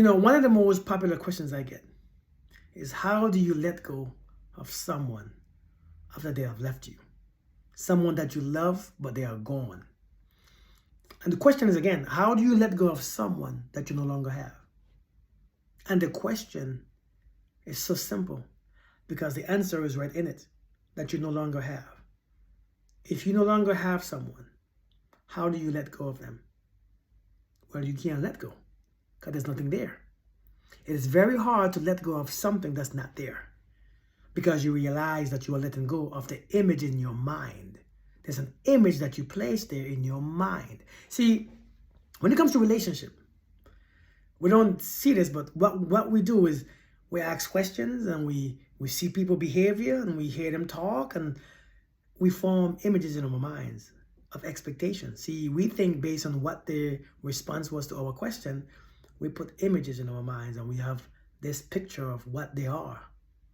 One of the most popular questions I get is, how do you let go of someone after they have left you? Someone that you love, but they are gone. And the question is again, how do you let go of someone that you no longer have? And the question is so simple because the answer is right in it, that you no longer have. If you no longer have someone, how do you let go of them? Well, you can't let go because there's nothing there. It is very hard to let go of something that's not there because you realize that you are letting go of the image in your mind. There's an image that you place there in your mind. See, when it comes to relationship, we don't see this, but what we do is we ask questions and we see people behavior and we hear them talk and we form images in our minds of expectations. See, we think based on what their response was to our question, we put images in our minds and we have this picture of what they are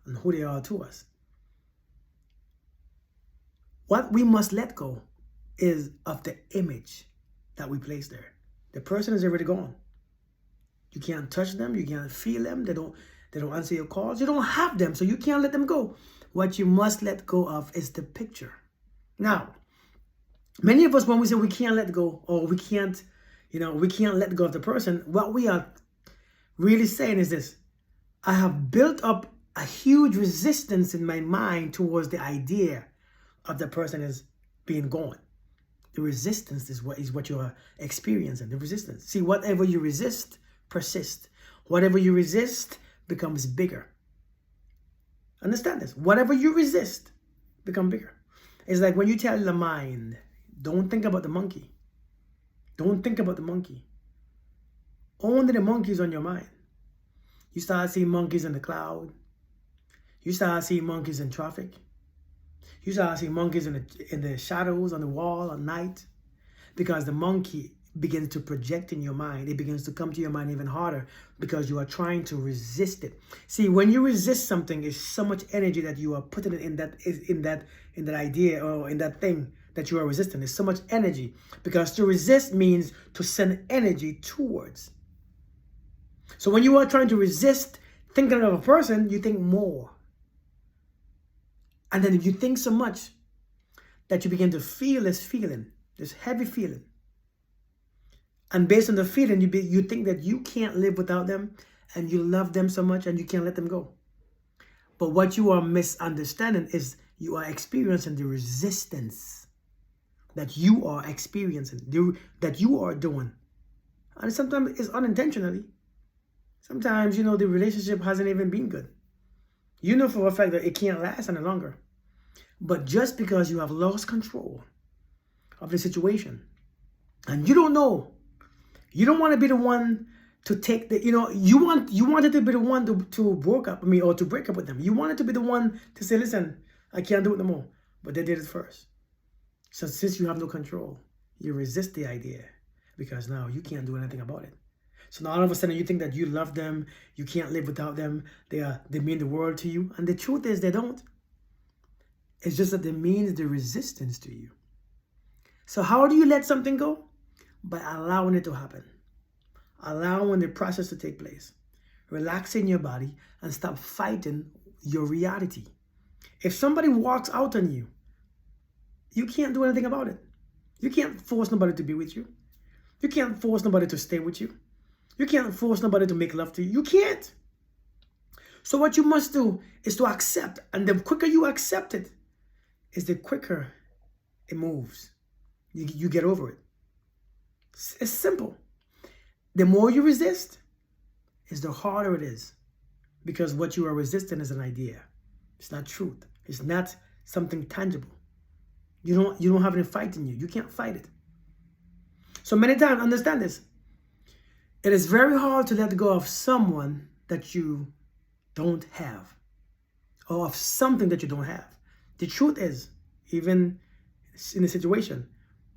and who they are to us. What we must let go is of the image that we place there. The person is already gone. You can't touch them. You can't feel them. They don't answer your calls. You don't have them, so you can't let them go. What you must let go of is the picture. Now, many of us, when we say we can't let go or we can't let go of the person, what we are really saying is this: I have built up a huge resistance in my mind towards the idea of the person is being gone. The resistance is what you are experiencing, the resistance. See, whatever you resist persists. Whatever you resist becomes bigger. Understand this. Whatever you resist becomes bigger. It's like when you tell the mind, don't think about the monkey. Don't think about the monkey. Only the monkeys on your mind. You start seeing monkeys in the cloud. You start seeing monkeys in traffic. You start seeing monkeys in the shadows on the wall at night, because the monkey begins to project in your mind. It begins to come to your mind even harder because you are trying to resist it. See, when you resist something, it's so much energy that you are putting in that idea or in that thing that you are resisting. There's so much energy, because to resist means to send energy towards. So when you are trying to resist thinking of a person, you think more. And then you think so much that you begin to feel this feeling, this heavy feeling. And based on the feeling, you think that you can't live without them and you love them so much and you can't let them go. But what you are misunderstanding is you are experiencing the resistance that you are experiencing, that you are doing. And sometimes it's unintentionally. Sometimes, the relationship hasn't even been good. You know for a fact that it can't last any longer. But just because you have lost control of the situation and you don't know, you don't want to be the one to take the, you wanted to be the one to break up with them. You wanted to be the one to say, listen, I can't do it no more. But they did it first. So since you have no control, you resist the idea because now you can't do anything about it. So now all of a sudden you think that you love them, you can't live without them, they mean the world to you. And the truth is they don't. It's just that they mean the resistance to you. So how do you let something go? By allowing it to happen. Allowing the process to take place. Relaxing your body and stop fighting your reality. If somebody walks out on you, you can't do anything about it. You can't force nobody to be with you. You can't force nobody to stay with you. You can't force nobody to make love to you. You can't. So what you must do is to accept. And the quicker you accept it, is the quicker it moves. You get over it. It's simple. The more you resist, is the harder it is. Because what you are resisting is an idea. It's not truth. It's not something tangible. You don't have any fight in you. You can't fight it. So many times, understand this. It is very hard to let go of someone that you don't have, or of something that you don't have. The truth is, even in a situation,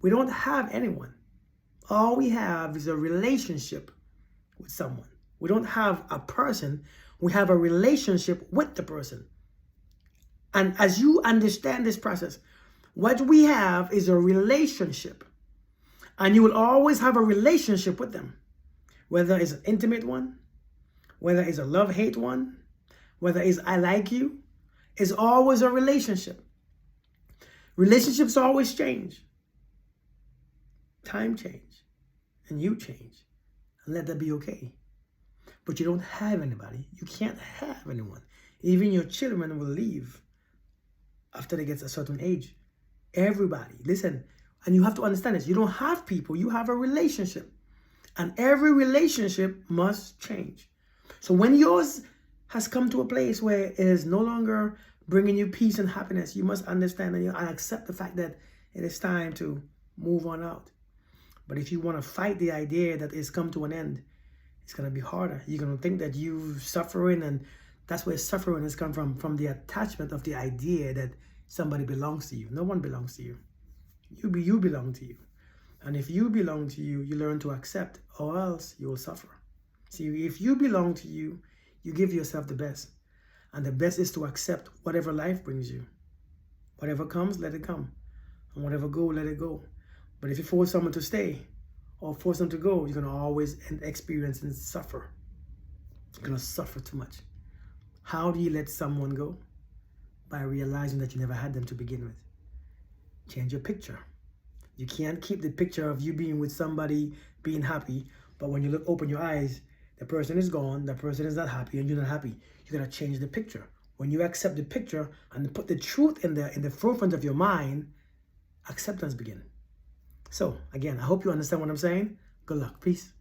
we don't have anyone. All we have is a relationship with someone. We don't have a person. We have a relationship with the person. And as you understand this process, what we have is a relationship. And you will always have a relationship with them. Whether it's an intimate one, whether it's a love-hate one, whether it's I like you, it's always a relationship. Relationships always change. Time change. And you change. And let that be okay. But you don't have anybody. You can't have anyone. Even your children will leave after they get a certain age. Everybody. Listen. And you have to understand this. You don't have people. You have a relationship. And every relationship must change. So when yours has come to a place where it is no longer bringing you peace and happiness, you must understand and accept the fact that it is time to move on out. But if you want to fight the idea that it's come to an end, it's going to be harder. You're going to think that you're suffering, and that's where suffering has come from the attachment of the idea that somebody belongs to you. No one belongs to you. You belong to you. And if you belong to you, you learn to accept, or else you will suffer. See, if you belong to you, you give yourself the best. And the best is to accept whatever life brings you. Whatever comes, let it come. And whatever go, let it go. But if you force someone to stay or force them to go, you're going to always experience and suffer. You're going to suffer too much. How do you let someone go? By realizing that you never had them to begin with. Change your picture. You can't keep the picture of you being with somebody, being happy, but when you open your eyes, the person is gone, the person is not happy, and you're not happy. You're going to change the picture. When you accept the picture and put the truth in the forefront of your mind, acceptance begins. So, again, I hope you understand what I'm saying. Good luck. Peace.